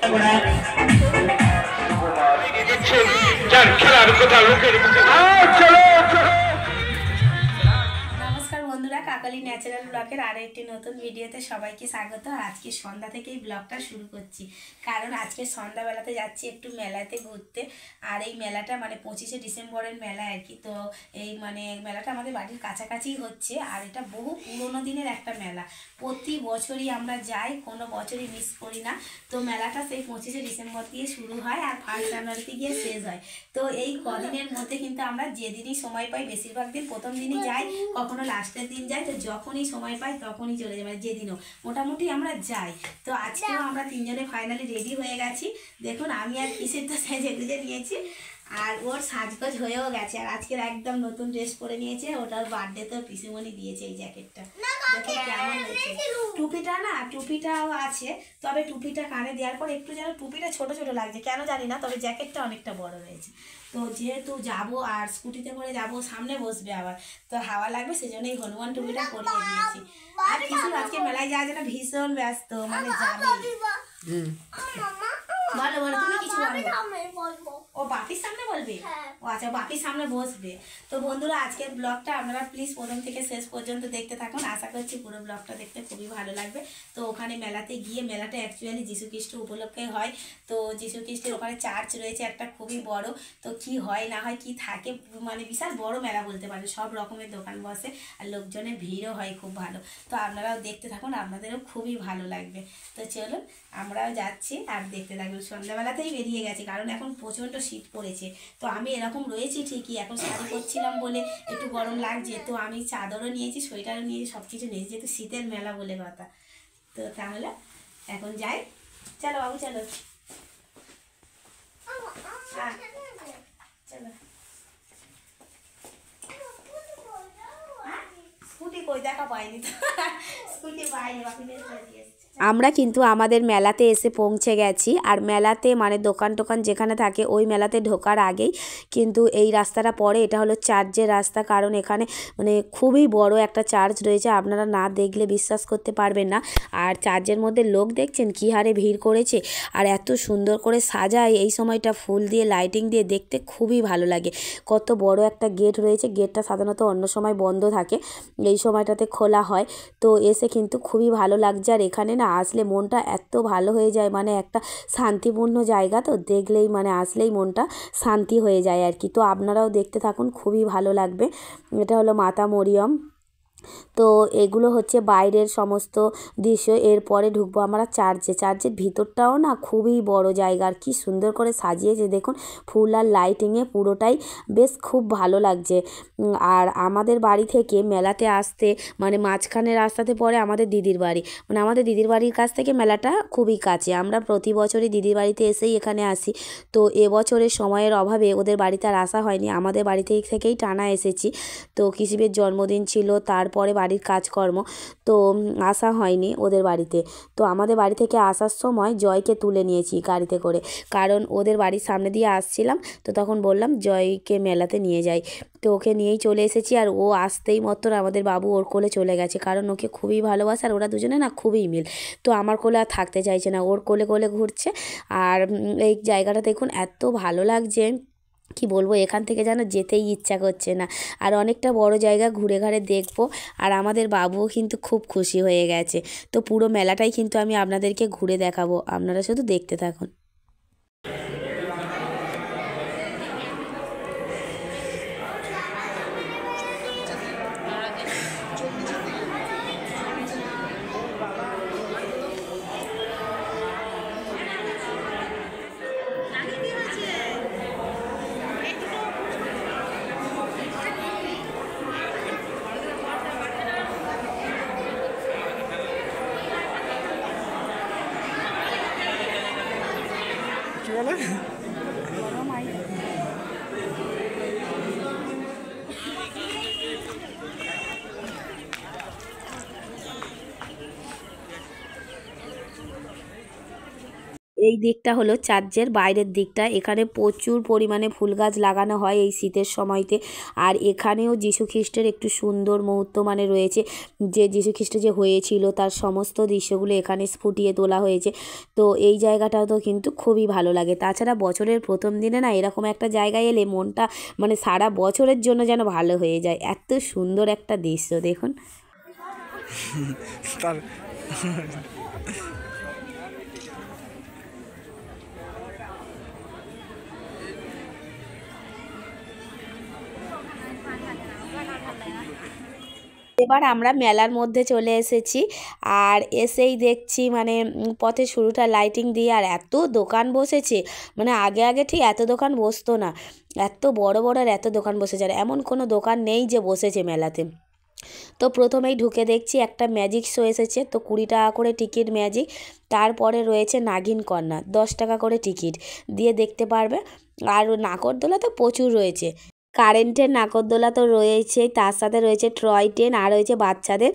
নমস্কার বন্ধুরা, কাকলি ন্যাচারাল ব্লগের আরও একটি নতুন ভিডিওতে সবাইকে স্বাগত। আজকে সন্ধ্যা থেকেই ব্লগটা শুরু করছি, কারণ আজকে সন্ধ্যাবেলাতে যাচ্ছি একটু মেলাতে ঘুরতে। আর এই মেলাটা মানে 25শে ডিসেম্বরের মেলা আর কি। তো এই মানে মেলাটা আমাদের বাড়ির কাছাকাছি হচ্ছে, আর এটা বহু পুরোনো দিনের একটা মেলা। প্রতি বছরই আমরা যাই, কোনো বছরই মিস করি না। তো মেলাটা সেই 25শে ডিসেম্বর দিয়ে শুরু হয় আর 1 জানুয়ারিতে গিয়ে শেষ হয়। তো এই কদিনের মধ্যে কিন্তু আমরা যেদিনই সময় পাই, বেশিরভাগ দিন প্রথম দিনই যাই, কখনো লাস্টের দিন যাই। তো যখনই সময় পাই তখনই চলে যাই, মানে যেদিনও মোটামুটি আমরা যাই। তো আজকেও আমরা তিনজনে ফাইনালি রেডি হয়ে গেছি। দেখুন, আমি আর কিসের তো সেজে গুজে নিয়েছি, আর ওর সাজগোজ হয়েও গেছে। আর আজকের একদম নতুন ড্রেস পরে নিয়েছে, ওটার বার্থডে তো পিসিমণি দিয়েছে এই জ্যাকেটটা। দেখুন কেমন হয়েছে। টুপিটা না, টুপিটাও আছে, তবে টুপিটা কানে দেওয়ার পর একটু যেন টুপিটা ছোট ছোট লাগছে, কেন জানি না, তবে জ্যাকেটটা অনেকটা বড় রয়েছে। তো যেহেতু যাবো আর স্কুটিতে করে যাবো, সামনে বসবে আবার, তো হাওয়া লাগবে, সেজন্যই হনুমান টুপিটা পরিয়ে দিয়েছি। আর কিছু আজকে মেলায় যাওয়ার জন্য ভীষণ ব্যস্ত, মানে যাবে। বলো বলো, তুমি কিছু বলো। ও বাপির সামনে বলবে? ও আচ্ছা, বাপির সামনে বসবে। তো বন্ধুরা, আজকের ব্লগটা আপনারা প্লিজ প্রথম থেকে শেষ পর্যন্ত দেখতে থাকুন। আশা করছি পুরো ব্লগটা দেখতে খুবই ভালো লাগবে। তো ওখানে মেলাতে গিয়ে, মেলাটা অ্যাকচুয়ালি যীশুখ্রিস্ট উপলক্ষে হয়। তো যীশুখ্রিস্টের ওখানে চার্চ রয়েছে একটা খুবই বড়। তো কি হয় না হয়, কি থাকে, মানে বিশাল বড় মেলা বলতে পারে, সব রকমের দোকান বসে আর লোকজনের ভিড়ও হয় খুব ভালো। তো আপনারাও দেখতে থাকুন, আপনাদেরও খুবই ভালো লাগবে। তো চলুন, আমরাও যাচ্ছি আর দেখতে থাকুন। সন্ধ্যাবেলাতেই বেরিয়ে গেছে, কারণ এখন প্রচণ্ড শীত পড়েছে। তো আমি এরকম রয়েছি ঠিকই, এখন শাড়ি পরছিলাম বলে একটু গরম লাগছে। তো আমি চাদরও নিয়েছি, সোয়েটারও নিয়েছি, সব কিছু নিয়েছি, যেহেতু শীতের মেলা বলে কথা। তো তাহলে এখন যাই, চলো বাবু চলো। চলো, স্কুটি কই দেখা পাইনি তো, স্কুটি পাইনি, বাকি বেশ দিয়ে এসছে। আমরা কিন্তু আমাদের মেলাতে এসে পৌঁছে গেছি। আর মেলাতে মানে দোকান টোকান যেখানে থাকে, ওই মেলাতে ঢোকার আগেই কিন্তু এই রাস্তাটা পড়ে। এটা হলো চার্চের রাস্তা, কারণ এখানে মানে খুবই বড় একটা চার্চ রয়েছে, আপনারা না দেখলে বিশ্বাস করতে পারবেন না। আর চার্চের মধ্যে লোক দেখছেন কী হারে ভিড় করেছে, আর এত সুন্দর করে সাজায় এই সময়টা, ফুল দিয়ে লাইটিং দিয়ে, দেখতে খুবই ভালো লাগে। কত বড় একটা গেট রয়েছে, গেটটা সাধারণত অন্য সময় বন্ধ থাকে, এই সময়টাতে খোলা হয়। তো এসে কিন্তু খুবই ভালো লাগছে। আর এখানে না আসলে মনটা এত ভালো হয়ে যায়, মানে একটা শান্তিপূর্ণ জায়গা, তো দেখলেই মানে আসলেই মনটা শান্তি হয়ে যায় আর কি। তো আপনারাও দেখতে থাকুন, খুবই ভালো লাগবে। এটা হলো মাতা মরিয়ম। তো এগুলো হচ্ছে বাইরের সমস্ত দৃশ্য। এরপরে ঢুকবো আমরা চার্চে। চার্চের ভিতরটাও না খুবই বড় জায়গা, আর কি সুন্দর করে সাজিয়েছে দেখুন, ফুল আর লাইটিংয়ে পুরোটাই বেশ খুব ভালো লাগছে। আর আমাদের বাড়ি থেকে মেলাতে আসতে মানে মাঝখানে রাস্তাতে পড়ে আমাদের দিদির বাড়ি, মানে আমাদের দিদির বাড়ির কাছ থেকে মেলাটা খুবই কাছে। আমরা প্রতি বছরই দিদির বাড়িতে এসেই এখানে আসি। তো এবছরের সময়ের অভাবে ওদের বাড়িতে আর আসা হয়নি, আমাদের বাড়ি থেকেই টানা এসেছি। তো কিসিবের জন্মদিন ছিল, তারপরে বাড়ির কাজকর্ম, তো আসা হয়নি ওদের বাড়িতে। তো আমাদের বাড়ি থেকে আসার সময় জয়কে তুলে নিয়েছি গাড়িতে করে, কারণ ওদের বাড়ির সামনে দিয়ে আসছিলাম, তো তখন বললাম জয়কে মেলাতে নিয়ে যাই। তো ওকে নিয়েই চলে এসেছি। আর ও আসতেই মতো আমাদের বাবু ওর কোলে চলে গেছে, কারণ ওকে খুবই ভালোবাসে, আর ওরা দুজনে না খুবই মিল। তো আমার কোলে আর থাকতে চাইছে না, ওর কোলে কোলে ঘুরছে। আর এই জায়গাটা দেখুন এত ভালো লাগছে, কি বলবো, এখান থেকে যেন যেতেই ইচ্ছা করছে না। আর অনেকটা বড় জায়গা, ঘুরে ঘাড়ে দেখবো। আর আমাদের বাবুও কিন্তু খুব খুশি হয়ে গেছে। তো পুরো মেলাটাই কিন্তু আমি আপনাদেরকে ঘুরে দেখাবো, আপনারা শুধু দেখতে থাকুন। এই দিকটা হলো চার্চের বাইরের দিকটা। এখানে প্রচুর পরিমাণে ফুল গাছ লাগানো হয় এই শীতের সময়তে। আর এখানেও যীশুখ্রিস্টের একটু সুন্দর মুহূর্ত মানে রয়েছে, যে যীশুখ্রিস্ট যে হয়েছিল তার সমস্ত দৃশ্যগুলো এখানে ফুটিয়ে তোলা হয়েছে। তো এই জায়গাটাও তো কিন্তু খুবই ভালো লাগে। তাছাড়া বছরের প্রথম দিনে না এরকম একটা জায়গায় এলে মনটা মানে সারা বছরের জন্য যেন ভালো হয়ে যায়। এত সুন্দর একটা দৃশ্য দেখুন। এবার আমরা মেলার মধ্যে চলে এসেছি। আর এসেই দেখছি মানে পথে শুরুটা লাইটিং দিয়ে, আর এত দোকান বসেছে, মানে আগে আগে ঠিক এত দোকান বসতো না। এত বড় বড় আর এত দোকান বসেছে, আর এমন কোনো দোকান নেই যে বসেছে মেলাতে। তো প্রথমেই ঢুকে দেখছি একটা ম্যাজিক শো এসেছে, তো 20 টাকা করে টিকিট ম্যাজিক। তারপরে রয়েছে নাগিন কন্যা, 10 টাকা করে টিকিট দিয়ে দেখতে পারবে। আর নাগরদোলা তো প্রচুর রয়েছে, কারেন্টের নাগরদোলা তো রয়েছেই, তার সাথে রয়েছে টয় ট্রেন, আর রয়েছে বাচ্চাদের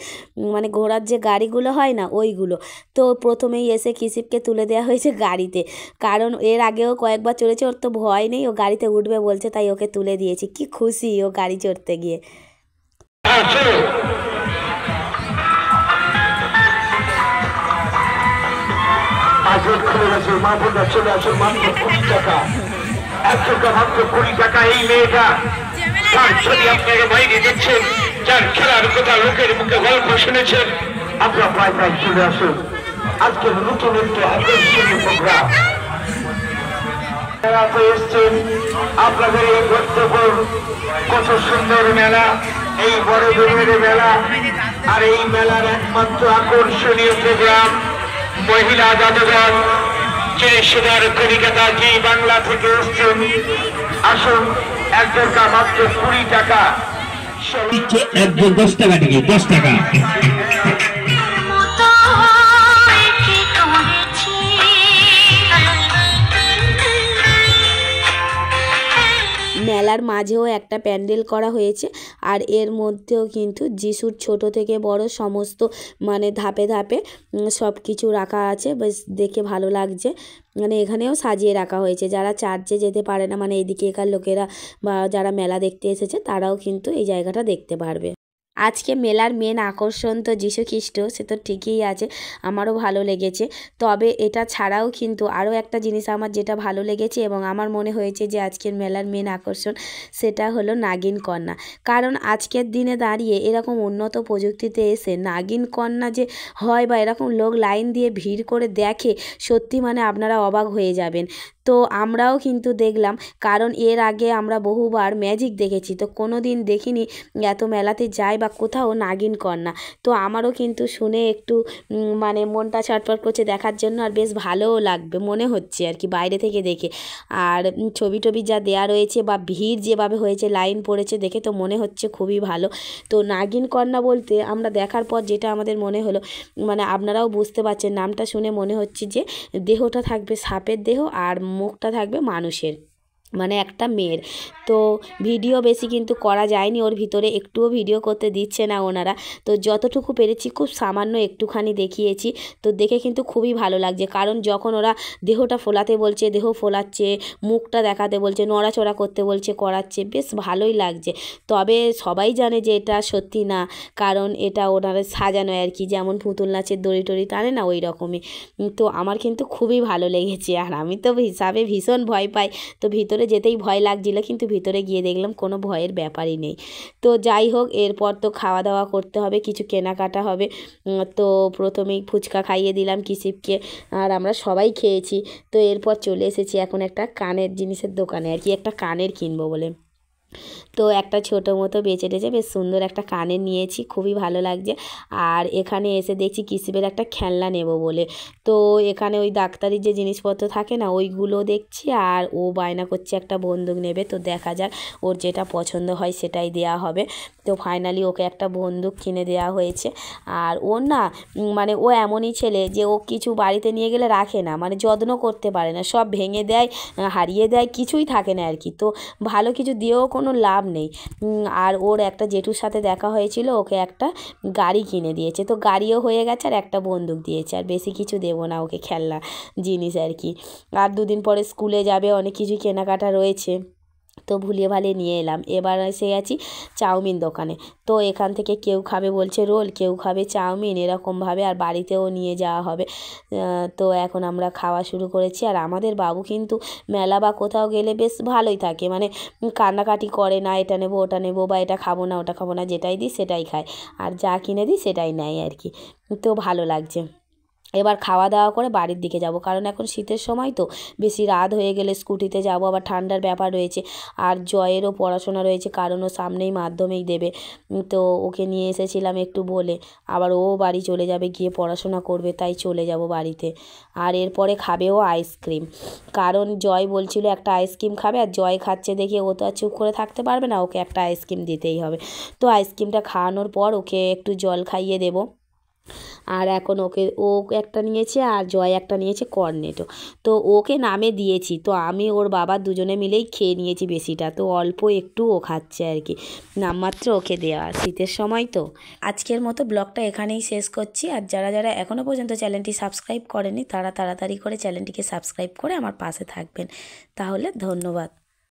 মানে ঘোড়ার যে গাড়িগুলো হয় না ওইগুলো। তো প্রথমেই এসে কিসিপকে তুলে দেওয়া হয়েছে গাড়িতে, কারণ এর আগেও কয়েকবার চড়েছে, ওর তো ভয় নেই, ও গাড়িতে উঠবে বলছে, তাই ওকে তুলে দিয়েছি। কি খুশি ও গাড়ি চড়তে গিয়ে। চলে আসুন মাত্র 20 টাকা, 1 টাকা মাত্র 20 টাকা। এই মেয়েটা তার ছবি আপনাকে বাইরে দেখছেন, যার খেলার কথা লোকের মুখে গল্প শুনেছেন, আপনারা প্রায় প্রায় চলে আসুন। আজকের নতুন একটি আকর্ষণীয় প্রোগ্রাম এসছেন আপনাদের এই বর্তমান কত সুন্দর মেলা, এই বড় ধরনের মেলা। আর এই মেলার একমাত্র আকর্ষণীয় প্রোগ্রাম মহিলা জাদুঘর, যিনি সুদার কলিকাতা জি বাংলা থেকে এসছেন। আসুন, 1 টাকা মাত্র 20 টাকা, একজন 10 টাকা টিকিট, 10 টাকা। মেলার মাঝেও একটা প্যান্ডেল করা হয়েছে, আর এর মধ্যেও কিন্তু যিশুর ছোট থেকে বড় সমস্ত মানে ধাপে ধাপে সব কিছু রাখা আছে, বেশ দেখে ভালো লাগছে। মানে এখানেও সাজিয়ে রাখা হয়েছে, যারা চার্চে যেতে পারে না মানে এদিকেকার লোকেরা বা যারা মেলা দেখতে এসেছে তারাও কিন্তু এই জায়গাটা দেখতে পারবে। আজকে মেলার মেন আকর্ষণ তো যীশুখ্রিস্ট, সে তো ঠিকই আছে, আমারও ভালো লেগেছে। তবে এটা ছাড়াও কিন্তু আরও একটা জিনিস আমার যেটা ভালো লেগেছে এবং আমার মনে হয়েছে যে আজকের মেলার মেন আকর্ষণ, সেটা হলো নাগিন কন্যা। কারণ আজকের দিনে দাঁড়িয়ে এরকম উন্নত প্রযুক্তিতে এসে নাগিন কন্যা যে হয় বা এরকম লোক লাইন দিয়ে ভিড় করে দেখে, সত্যি মানে আপনারা অবাক হয়ে যাবেন। তো আমরাও কিন্তু দেখলাম, কারণ এর আগে আমরা বহুবার ম্যাজিক দেখেছি, তো কোনো দিন দেখিনি এত মেলাতে যাই বা কোথাও নাগিন কন্যা। তো আমারও কিন্তু শুনে একটু মানে মনটা ছটফট করছে দেখার জন্য, আর বেশ ভালোও লাগবে মনে হচ্ছে আর কি বাইরে থেকে দেখে। আর ছবি টবি যা দেয়া রয়েছে বা ভিড় যেভাবে হয়েছে, লাইন পড়েছে, দেখে তো মনে হচ্ছে খুবই ভালো। তো নাগিন কন্যা বলতে আমরা দেখার পর যেটা আমাদের মনে হলো, মানে আপনারাও বুঝতে পারছেন, নামটা শুনে মনে হচ্ছে যে দেহটা থাকবে সাপের দেহ আর মুখটা থাকবে মানুষের, মানে একটা মেয়ের। তো ভিডিও বেশি কিন্তু করা যায়নি, ওর ভিতরে একটুও ভিডিও করতে দিচ্ছে না ওনারা। তো যতটুকু পেরেছি খুব সামান্য একটুখানি দেখিয়েছি। তো দেখে কিন্তু খুবই ভালো লাগছে, কারণ যখন ওরা দেহটা ফোলাতে বলছে দেহ ফোলাচ্ছে, মুখটা দেখাতে বলছে, নড়াচড়া করতে বলছে, করাচ্ছে, বেশ ভালোই লাগছে। তবে সবাই জানে যে এটা সত্যি না, কারণ এটা ওনারা সাজানো আর কি, যেমন পুতুল নাচের দড়ি টড়ি টানে না ওই রকমই। তো আমার কিন্তু খুবই ভালো লেগেছে, আর আমি তো হিসাবে ভীষণ ভয় পাই, তো ভিতরে যেতেই ভয় লাগছিল, কিন্তু ভিতরে গিয়ে দেখলাম কোনো ভয়ের ব্যাপারই নেই। তো যাই হোক, এরপর তো খাওয়া দাওয়া করতে হবে, কিছু কেনাকাটা হবে। তো প্রথমেই ফুচকা খাইয়ে দিলাম কিসিপকে, আর আমরা সবাই খেয়েছি। তো এরপর চলে এসেছি এখন একটা কানের জিনিসের দোকানে আর কি, একটা কানের কিনবো বলে। তো একটা ছোটো মতো বেচে টেচে বেশ সুন্দর একটা কানের নিয়েছি, খুবই ভালো লাগছে। আর এখানে এসে দেখছি কিসিপের একটা খেলনা নেব বলে, তো এখানে ওই ডাক্তারির যে জিনিসপত্র থাকে না ওইগুলো দেখছি, আর ও বায়না করছে একটা বন্দুক নেবে। তো দেখা যাক, ওর যেটা পছন্দ হয় সেটাই দেয়া হবে। তো ফাইনালি ওকে একটা বন্দুক কিনে দেওয়া হয়েছে। আর ওর না মানে ও এমনই ছেলে যে ও কিছু বাড়িতে নিয়ে গেলে রাখে না, মানে যত্ন করতে পারে না, সব ভেঙে দেয়, হারিয়ে দেয়, কিছুই থাকে না আর কি। তো ভালো কিছু দিয়েও কোনো লাভ নেই। আর ওর একটা জেঠুর সাথে দেখা হয়েছিল, ওকে একটা গাড়ি কিনে দিয়েছে, তো গাড়িও হয়ে গেছে আর একটা বন্দুক দিয়েছে, আর বেশি কিছু দেবো না ওকে, খেলনা জিনিস আর কি। আর দুদিন পরে স্কুলে যাবে, অনেক কিছু কেনাকাটা রয়েছে, তো ভুলিয়ে ভালিয়ে নিয়ে এলাম। এবার এসে গেছি চাউমিন দোকানে, তো এখান থেকে কেউ খাবে বলছে রোল, কেউ খাবে চাউমিন, এরকমভাবে আর বাড়িতেও নিয়ে যাওয়া হবে। তো এখন আমরা খাওয়া শুরু করেছি। আর আমাদের বাবু কিন্তু মেলা বা কোথাও গেলে বেশ ভালোই থাকে, মানে কান্নাকাটি করে না, এটা নেবো ওটা নেবো বা এটা খাবো না ওটা খাবো না, যেটাই দিই সেটাই খায়, আর যা কিনে দিই সেটাই নেয় আর কি। তো ভালো লাগছে। এবার খাওয়া দাওয়া করে বাড়ির দিকে যাব, কারণ এখন শীতের সময় তো বেশি রাত হয়ে গেলে স্কুটিতে যাব, আবার ঠান্ডার ব্যাপার রয়েছে, আর জয়েরও পড়াশোনা রয়েছে, কারণ ও সামনেই মাধ্যমিক দেবে। তো ওকে নিয়ে এসেছিলাম একটু বলে, আবার ও বাড়ি চলে যাবে, গিয়ে পড়াশোনা করবে, তাই চলে যাব বাড়িতে। আর এরপরে খাবে ও আইসক্রিম, কারণ জয় বলছিল একটা আইসক্রিম খাবে, আর জয় খাচ্ছে দেখে ও তো আর চুপ করে থাকতে পারবে না, ওকে একটা আইসক্রিম দিতেই হবে। তো আইসক্রিমটা খাওয়ানোর পর ওকে একটু জল খাইয়ে দেবো। আর এখন ও একটা নিয়েছে আর জয় একটা নিয়েছে কর্নেটো, তো ওকে নামে দিয়েছি, তো আমি ওর বাবা দুজনে মিলেই খেয়ে নিয়েছি বেশিটা, তো অল্প একটু ও খাচ্ছে আর কি, নামমাত্র ওকে দেওয়া, শীতের সময় তো। আজকের মতো ব্লগটা এখানেই শেষ করছি। আর যারা যারা এখনও পর্যন্ত চ্যানেলটি সাবস্ক্রাইব করেনি তারা তাড়াতাড়ি করে চ্যানেলটিকে সাবস্ক্রাইব করে আমার পাশে থাকবেন, তাহলে ধন্যবাদ।